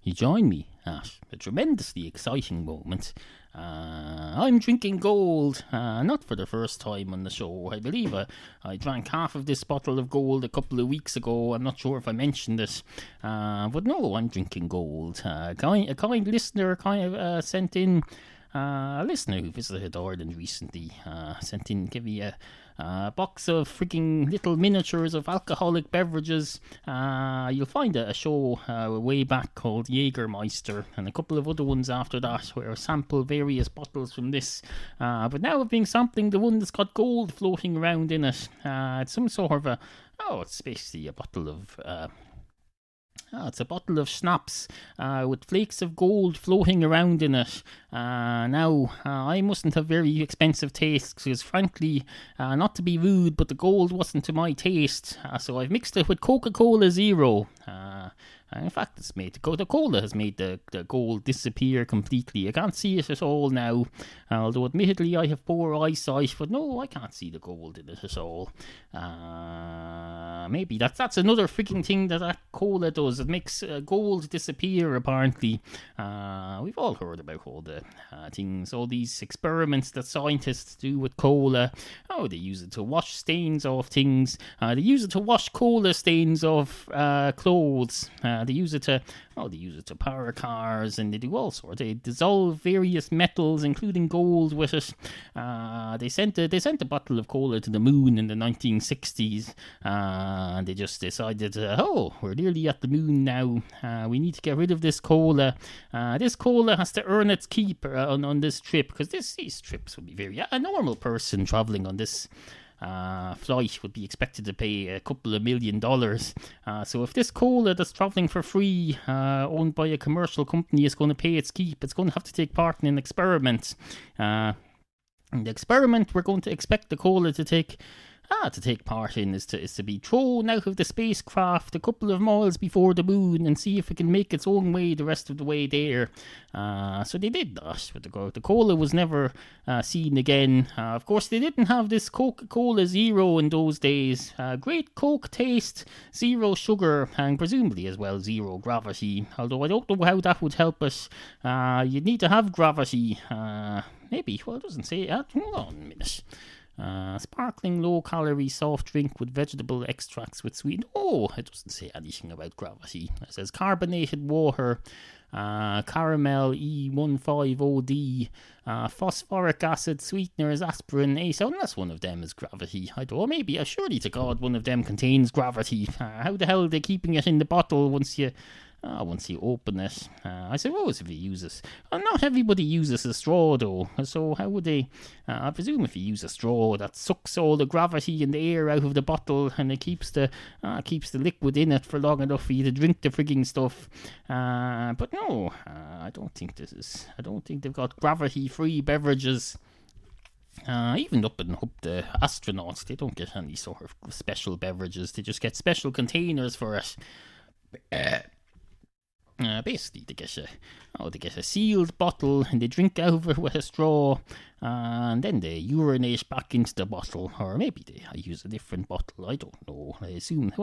You join me at a tremendously exciting moment. I'm drinking gold, not for the first time on the show. I believe I drank half of this bottle of gold a couple of weeks ago. I'm not sure if I mentioned it, but no, I'm drinking gold. A kind listener sent in, a listener who visited Ireland recently, sent in, give me a box of freaking little miniatures of alcoholic beverages. You'll find a show way back called Jägermeister, and a couple of other ones after that where I sample various bottles from this. But now I've been sampling the one that's got gold floating around in it. It's some sort of it's basically a bottle of it's a bottle of schnapps with flakes of gold floating around in it. I mustn't have very expensive tastes because, frankly, not to be rude, but the gold wasn't to my taste. So I've mixed it with Coca-Cola Zero. In fact, it's made the cola has made the gold disappear completely. I can't see it at all now. Although, admittedly, I have poor eyesight, but no, I can't see the gold in it at all. Maybe that's another freaking thing that cola does. It makes gold disappear, apparently. We've all heard about all the things, all these experiments that scientists do with cola. Oh, they use it to wash stains off things. They use it to wash cola stains off clothes. They use it to power cars, and they do all sorts. They dissolve various metals, including gold, with it. They sent a bottle of cola to the moon in the 1960s, and they just decided, we're nearly at the moon now. We need to get rid of this cola. This cola has to earn its keep on this trip, because these trips would be a normal person traveling on this flight would be expected to pay a couple of $1 million. So if this cola that's travelling for free, owned by a commercial company, is going to pay its keep, it's going to have to take part in an experiment. And the experiment we're going to expect the cola to take part in is to be thrown out of the spacecraft a couple of miles before the moon and see if it can make its own way the rest of the way there. So they did that. But the cola was never seen again. Of course, they didn't have this Coca-Cola Zero in those days. Great Coke taste, zero sugar, and presumably as well zero gravity. Although I don't know how that would help us. You'd need to have gravity. Maybe. Well, it doesn't say that. Hold on a minute. Sparkling low-calorie soft drink with vegetable extracts with sweet. Oh, it doesn't say anything about gravity. It says carbonated water, caramel E15OD, phosphoric acid, sweeteners, aspirin, ACE. Unless one of them is gravity. I don't know. Maybe. Surely to God, one of them contains gravity. How the hell are they keeping it in the bottle once you open it? I suppose if you use it. Not everybody uses a straw, though. So how would they? I presume if you use a straw, that sucks all the gravity and the air out of the bottle, and it keeps the liquid in it for long enough for you to drink the frigging stuff. But no, I don't think they've got gravity-free beverages. Even up the astronauts, they don't get any sort of special beverages. They just get special containers for it. Basically, they get a sealed bottle and they drink out of it with a straw, and then they urinate back into the bottle, or maybe they use a different bottle. I don't know. I assume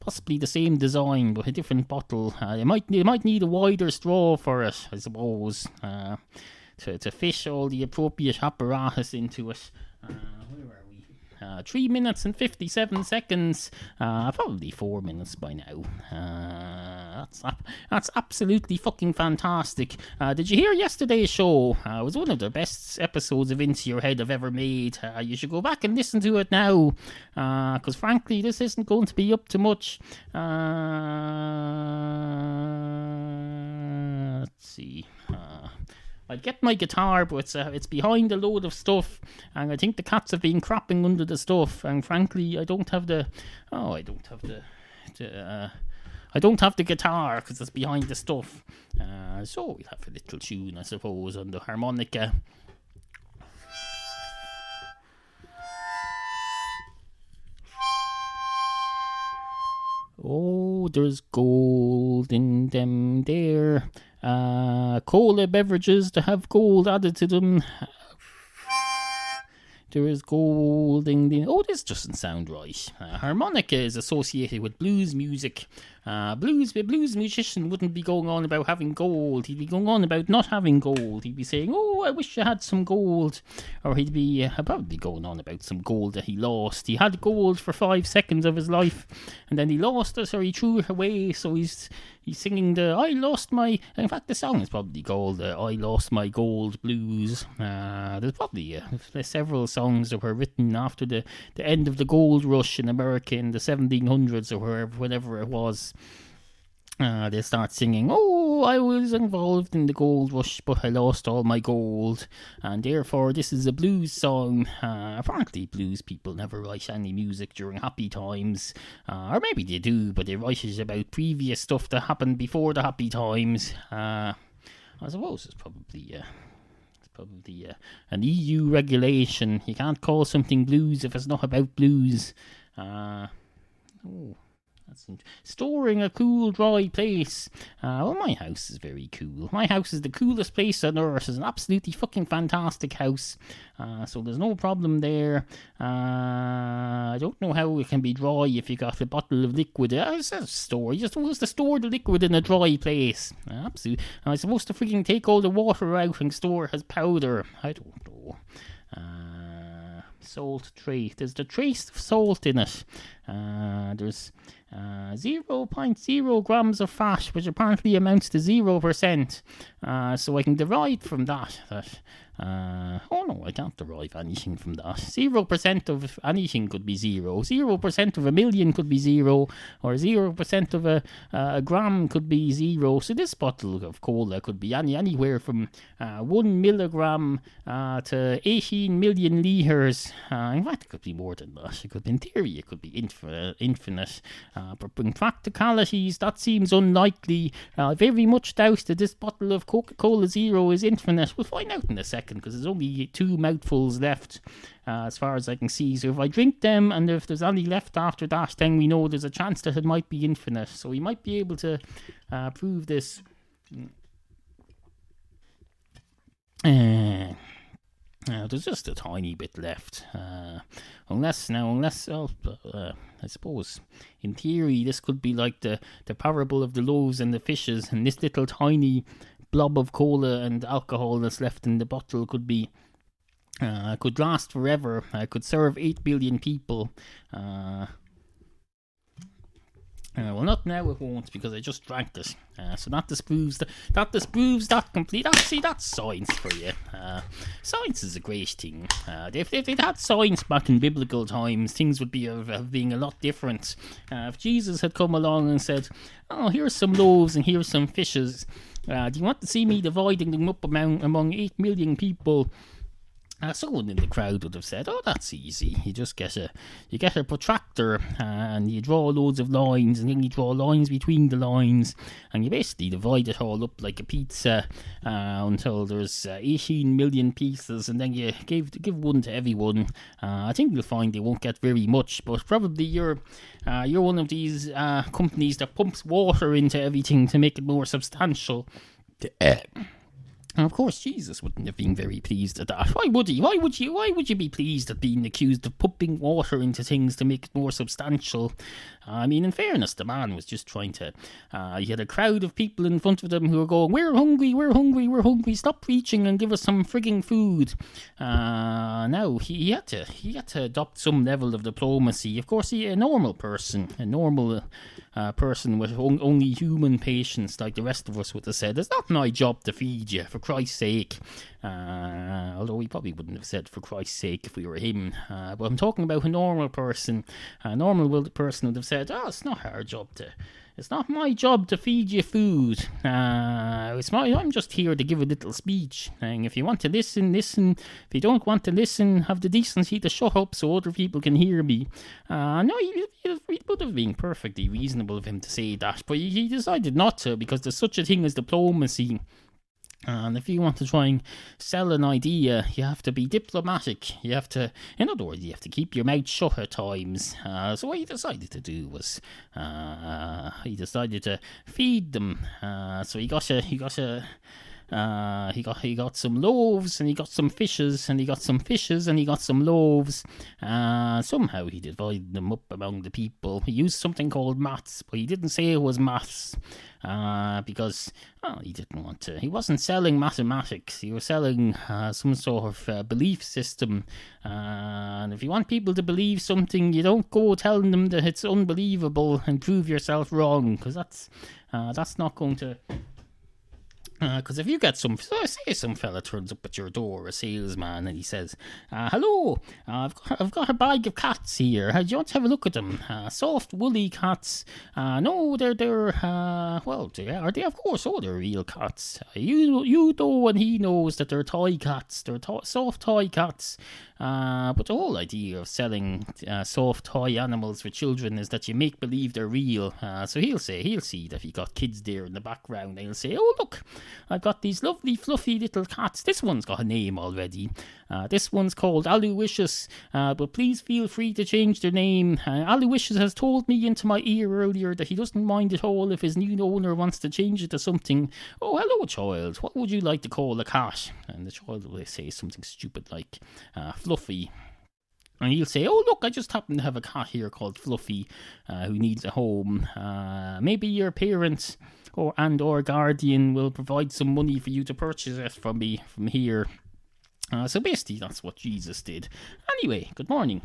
possibly the same design but a different bottle. They might need a wider straw for it, I suppose, to fish all the appropriate apparatus into it. Where are we? 3 minutes and 57 seconds. Probably 4 minutes by now. That's absolutely fucking fantastic. Did you hear yesterday's show? It was one of the best episodes of Into Your Head I've ever made. You should go back and listen to it now. Because frankly, this isn't going to be up to much. Let's see. I'd get my guitar, but it's behind a load of stuff, and I think the cats have been crapping under the stuff. And frankly, I don't have the guitar because it's behind the stuff. So we'll have a little tune, I suppose, on the harmonica. Oh, there's gold in them there. Cola beverages to have gold added to them. There is gold in the... Oh, this doesn't sound right. Harmonica is associated with blues music. A blues musician wouldn't be going on about having gold. He'd be going on about not having gold. He'd be saying, oh, I wish I had some gold. Or he'd be probably going on about some gold that he lost. He had gold for 5 seconds of his life, and then he lost it, or he threw it away. So he's singing I lost my... In fact, the song is probably called I Lost My Gold Blues. There's probably several songs that were written after the end of the gold rush in America in the 1700s or whenever it was. They start singing, oh, I was involved in the gold rush, but I lost all my gold, and therefore this is a blues song. Apparently blues people never write any music during happy times, or maybe they do, but they write it about previous stuff that happened before the happy times. I suppose it's probably an EU regulation. You can't call something blues if it's not about blues. Storing a cool, dry place. Well, my house is very cool. My house is the coolest place on earth. It's an absolutely fucking fantastic house. So there's no problem there. I don't know how it can be dry if you got a bottle of liquid. It's a store. You're supposed to store the liquid in a dry place. Absolutely. I'm supposed to freaking take all the water out and store it as powder. I don't know. Salt trace. There's the trace of salt in it. There's 0.0 grams of fat, which apparently amounts to 0%. So I can derive from that oh no, I can't derive anything from that. 0% of anything could be 0. 0% of a million could be 0, or 0% of a gram could be 0. So this bottle of cola could be anywhere from 1 milligram to 18 million litres. In fact, it could be more than that. It could, in theory, it could be infinite. But in practicalities, that seems unlikely. I very much doubt that this bottle of Coca-Cola Zero is infinite. We'll find out in a second, because there's only 2 mouthfuls left as far as I can see. So if I drink them, and if there's any left after that, then we know there's a chance that it might be infinite. So we might be able to prove this. There's just a tiny bit left. Unless, I suppose, in theory, this could be like the parable of the loaves and the fishes, and this little tiny blob of cola and alcohol that's left in the bottle could be could last forever. Could serve 8 billion people. Well, not now, it won't, because I just drank it. So that disproves that complete. See, that's science for you. Science is a great thing. If they'd had science back in biblical times, things would be being a lot different. If Jesus had come along and said, oh, here's some loaves and here's some fishes, do you want to see me dividing them up among 8 million people? Someone in the crowd would have said, oh, that's easy. You just get a protractor and you draw loads of lines, and then you draw lines between the lines, and you basically divide it all up like a pizza until there's 18 million pieces, and then you give one to everyone. I think you'll find they won't get very much, but probably you're one of these companies that pumps water into everything to make it more substantial. And of course, Jesus wouldn't have been very pleased at that. Why would he? Why would you be pleased at being accused of pumping water into things to make it more substantial? I mean, in fairness, the man was just trying to... he had a crowd of people in front of them who were going, we're hungry, stop preaching and give us some frigging food. Now, he had to adopt some level of diplomacy. Of course, a normal person with only human patience like the rest of us would have said, it's not my job to feed you, for Christ's sake. Although he probably wouldn't have said for Christ's sake if we were him. But I'm talking about a normal person. A normal person would have said, oh, it's not my job to feed you food. I'm just here to give a little speech. And if you want to listen. If you don't want to listen, have the decency to shut up so other people can hear me. No, it would have been perfectly reasonable of him to say that, but he decided not to, because there's such a thing as diplomacy. And if you want to try and sell an idea, you have to be diplomatic. In other words, you have to keep your mouth shut at times. So what he decided to do was, he decided to feed them. So he got a He got some loaves, and he got some fishes, and he got some fishes, and he got some loaves. Somehow he divided them up among the people. He used something called maths, but he didn't say it was maths. Because he didn't want to. He wasn't selling mathematics. He was selling some sort of belief system. And if you want people to believe something, you don't go telling them that it's unbelievable and prove yourself wrong, because that's not going to. Because if you get say some fella turns up at your door, a salesman, and he says, hello, I've got a bag of cats here. Do you want to have a look at them? Soft, woolly cats. No, they're well, are they? Of course, they're real cats. You know, and he knows that they're toy cats. They're soft toy cats. But the whole idea of selling soft toy animals for children is that you make believe they're real. So he'll see that he got kids there in the background. He'll say, oh, look, I've got these lovely fluffy little cats. This one's got a name already. This one's called Aloysius, but please feel free to change their name. Aloysius has told me into my ear earlier that he doesn't mind at all if his new owner wants to change it to something. Oh, hello, child. What would you like to call a cat? And the child will say something stupid like Fluffy. And he'll say, oh, look, I just happen to have a cat here called Fluffy who needs a home. Maybe your parents or guardian will provide some money for you to purchase it from me from here. So basically, that's what Jesus did. Anyway, good morning.